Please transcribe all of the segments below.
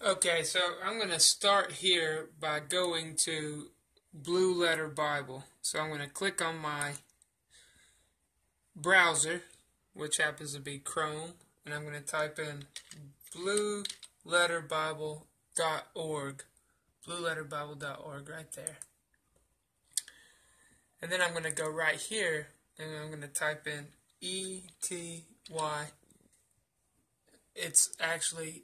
Okay, so I'm going to start here by going to Blue Letter Bible. So I'm going to click on my browser, which happens to be Chrome, and I'm going to type in blueletterbible.org. Blueletterbible.org right there. And then I'm going to go right here, and I'm going to type in ETY. It's actually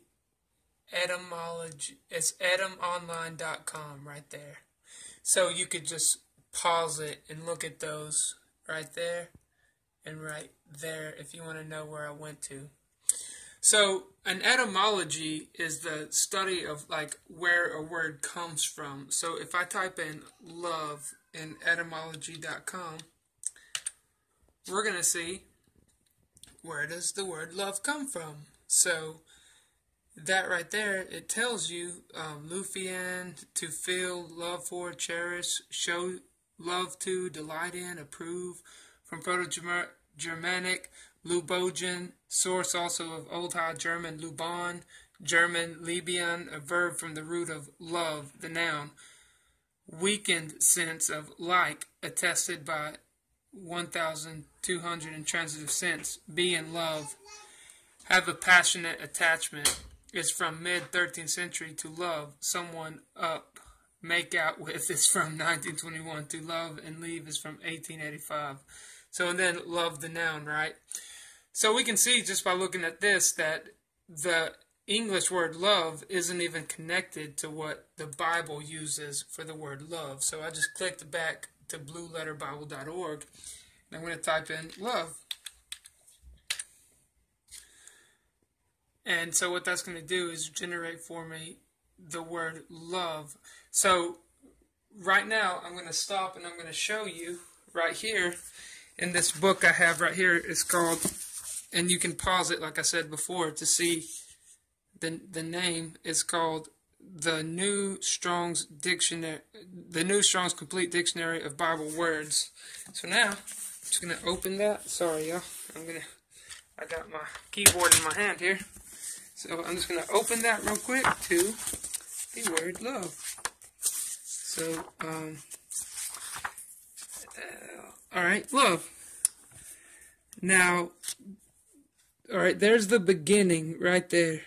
etymology. It's etymonline.com right there. So you could just pause it and look at those right there and right there if you want to know where I went to. So an etymology is the study of like where a word comes from. So if I type in love in etymology.com, we're going to see where does the word love come from. So that right there, it tells you Lufian, to feel, love for, cherish, show love to, delight in, approve, from Proto-Germanic, Lubogen, source also of Old High German, Luban, German, Libian, a verb from the root of love, the noun, weakened sense of like, attested by 1,200 intransitive sense, be in love, have a passionate attachment, is from mid-13th century, to love, someone up, make out with is from 1921, to love and leave is from 1885. So, and then love the noun, right? So we can see just by looking at this that the English word love isn't even connected to what the Bible uses for the word love. So I just clicked back to blueletterbible.org, and I'm going to type in love. And so what that's going to do is generate for me the word love. So right now I'm going to stop and I'm going to show you right here in this book I have right here. It's called, and you can pause it like I said before to see the name is called The New Strong's Dictionary, The New Strong's Complete Dictionary of Bible Words. So now I'm just going to open that. Sorry y'all. I got my keyboard in my hand here. So I'm just going to open that real quick to the word love. So, alright, love. Now, alright, there's the beginning right there.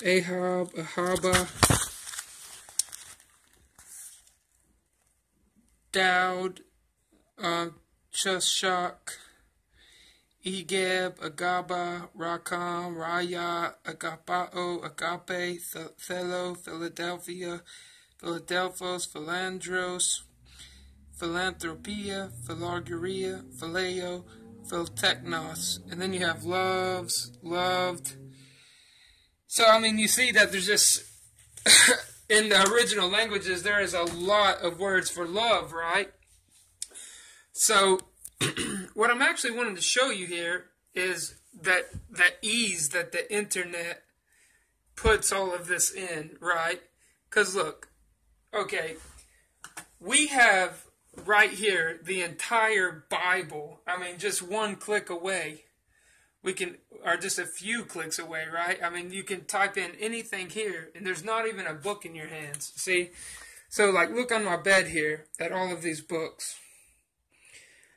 Ahab, Ahaba, Daud, Chushak, Egeb, Agaba, Rakam, Raya, Agapao, Agape, Thelo, Philadelphia, Philadelphos, Philandros, Philanthropia, Philargyria, Phileo, Philteknos. And then you have loves, loved. So, I mean, you see that there's just, in the original languages, there is a lot of words for love, right? So, what I'm actually wanting to show you here is that ease that the internet puts all of this in, right? Because look, okay, we have right here the entire Bible. I mean, just one click away. We can, or just a few clicks away, right? I mean, you can type in anything here, and there's not even a book in your hands. See? So, like, look on my bed here at all of these books.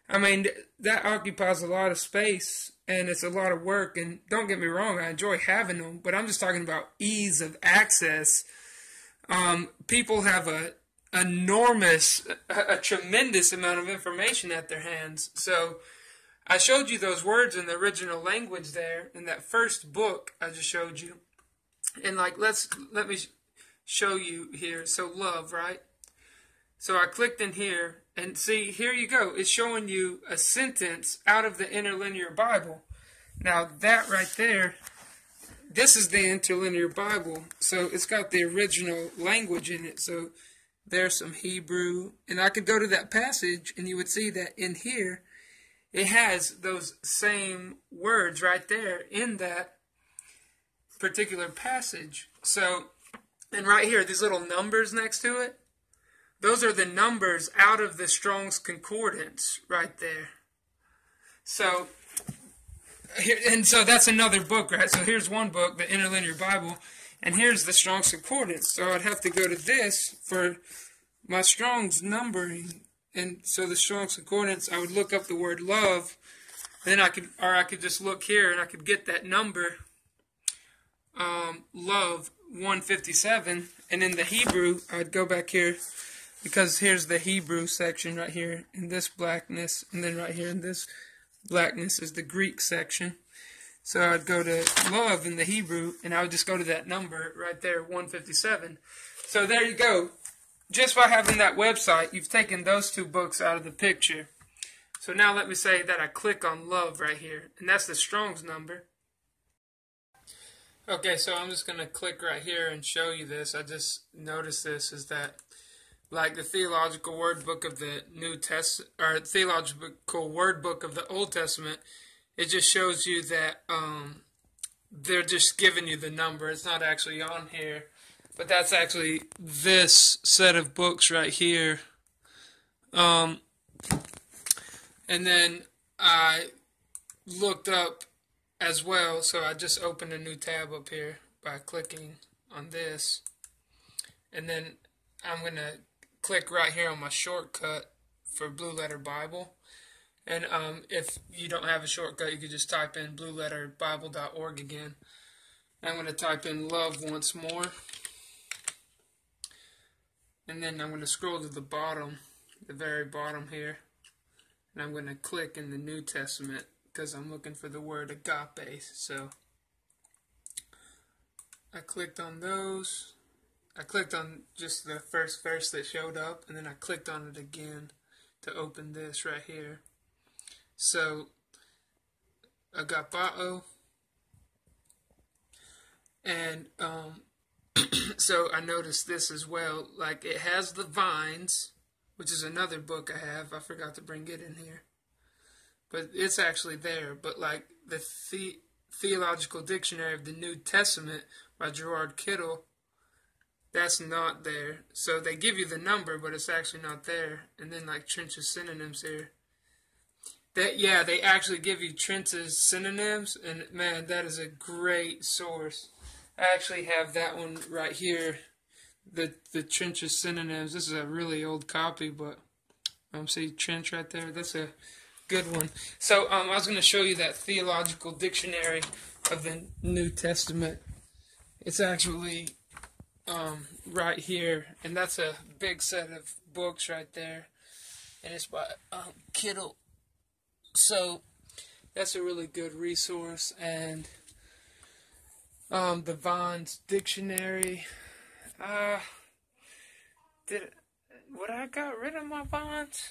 I mean, that occupies a lot of space, and it's a lot of work, and don't get me wrong, I enjoy having them, but I'm just talking about ease of access. People have a tremendous amount of information at their hands. So, I showed you those words in the original language there, in that first book I just showed you. And like, let me show you here. So, love, right? So I clicked in here, and see, here you go. It's showing you a sentence out of the Interlinear Bible. Now, that right there, this is the Interlinear Bible. So it's got the original language in it. So there's some Hebrew. And I could go to that passage, and you would see that in here, it has those same words right there in that particular passage. So, and right here, these little numbers next to it, those are the numbers out of the Strong's Concordance right there. So, and so that's another book, right? So here's one book, the Interlinear Bible, and here's the Strong's Concordance. So I'd have to go to this for my Strong's numbering. And so the Strong's Concordance, I would look up the word love, and then I could just look here and I could get that number, love 157. And in the Hebrew, I'd go back here, because here's the Hebrew section right here in this blackness, and then right here in this blackness is the Greek section. So I'd go to love in the Hebrew, and I would just go to that number right there, 157. So there you go. Just by having that website, you've taken those two books out of the picture. So now let me say that I click on love right here, and that's the Strong's number. Okay, so I'm just going to click right here and show you this. I just noticed this, is that like the Theological Word Book of the New Testament, or Theological Word Book of the Old Testament, it just shows you that they're just giving you the number. It's not actually on here. But that's actually this set of books right here. And then I looked up as well, so I just opened a new tab up here by clicking on this. And then I'm going to click right here on my shortcut for Blue Letter Bible. And if you don't have a shortcut, you could just type in blueletterbible.org again. I'm going to type in love once more. And then I'm going to scroll to the bottom, the very bottom here. And I'm going to click in the New Testament, because I'm looking for the word agape. So I clicked on those. I clicked on just the first verse that showed up, and then I clicked on it again to open this right here. So, agapao, and so I noticed this as well, like it has the vines, which is another book I have. I forgot to bring it in here, but it's actually there. But like the Theological Dictionary of the New Testament by Gerard Kittle, that's not there. So they give you the number, but it's actually not there. And then like Trench's synonyms here. Yeah, they actually give you Trench's synonyms, and man, that is a great source. I actually have that one right here, the Trench's synonyms. This is a really old copy, but see Trench right there. That's a good one. So I was going to show you that Theological Dictionary of the New Testament. It's actually right here, and that's a big set of books right there, and it's by Kittle. So that's a really good resource. And the Vaughn's Dictionary. Would I got rid of my Vaughn's?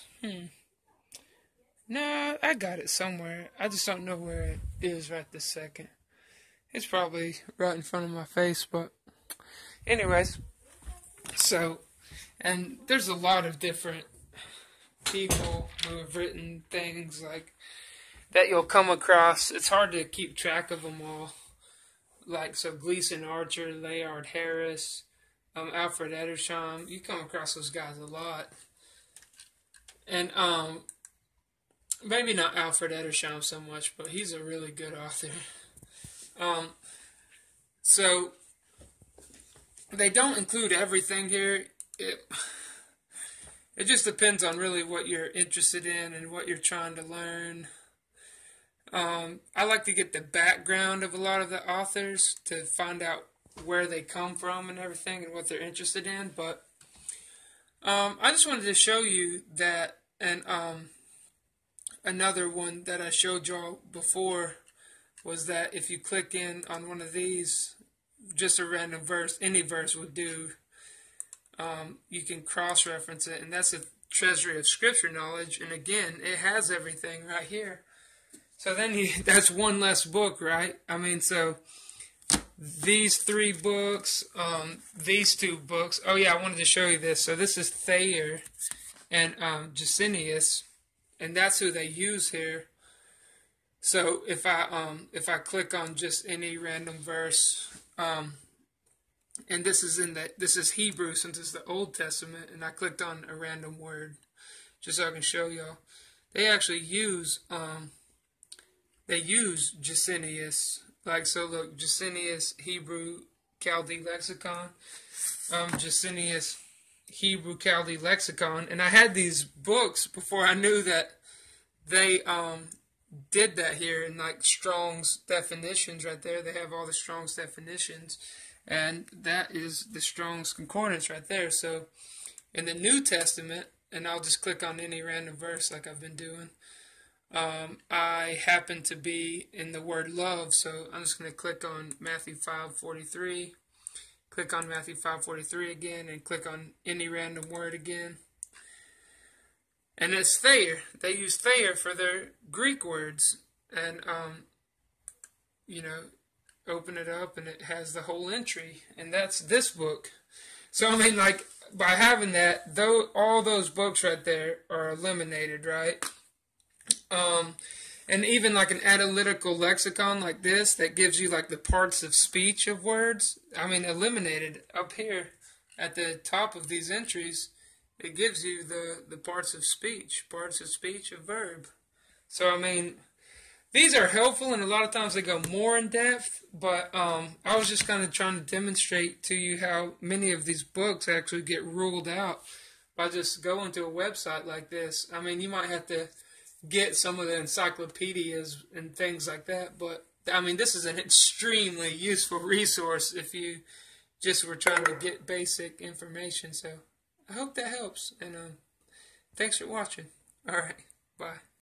No, I got it somewhere. I just don't know where it is right this second. It's probably right in front of my face, but anyways. So, and there's a lot of different people who have written things like that you'll come across. It's hard to keep track of them all. Like, so Gleason Archer, Layard Harris, Alfred Edersheim. You come across those guys a lot. And maybe not Alfred Edersheim so much, but he's a really good author. So they don't include everything here. It just depends on really what you're interested in and what you're trying to learn. I like to get the background of a lot of the authors to find out where they come from and everything and what they're interested in. But I just wanted to show you that, and another one that I showed y'all before was that if you click in on one of these, just a random verse, any verse would do, you can cross-reference it, and that's a treasury of scripture knowledge. And again, it has everything right here. So then that's one less book, right? I mean, so these 3 books, these 2 books. Oh yeah, I wanted to show you this. So this is Thayer and Gesenius, and that's who they use here. So if I click on just any random verse, and this is Hebrew since it's the Old Testament, and I clicked on a random word just so I can show y'all. They actually use they use Gesenius. Like, so look, Gesenius Hebrew Chaldee Lexicon, Gesenius Hebrew Chaldee Lexicon, and I had these books before I knew that they did that here in like Strong's definitions right there. They have all the Strong's definitions, and that is the Strong's Concordance right there. So in the New Testament, and I'll just click on any random verse like I've been doing. I happen to be in the word love, so I'm just going to click on Matthew 5:43. Click on Matthew 5:43 again, and click on any random word again. And it's Thayer. They use Thayer for their Greek words. And, you know, open it up, and it has the whole entry. And that's this book. So, I mean, like, by having that, though, all those books right there are eliminated, right? And even like an analytical lexicon like this that gives you like the parts of speech of words, I mean, eliminated up here at the top of these entries, it gives you the parts of speech of verb. So, I mean, these are helpful, and a lot of times they go more in depth, but I was just kind of trying to demonstrate to you how many of these books actually get ruled out by just going to a website like this. I mean, you might have to get some of the encyclopedias and things like that, but I mean, this is an extremely useful resource if you just were trying to get basic information. So I hope that helps, and thanks for watching. All right, bye.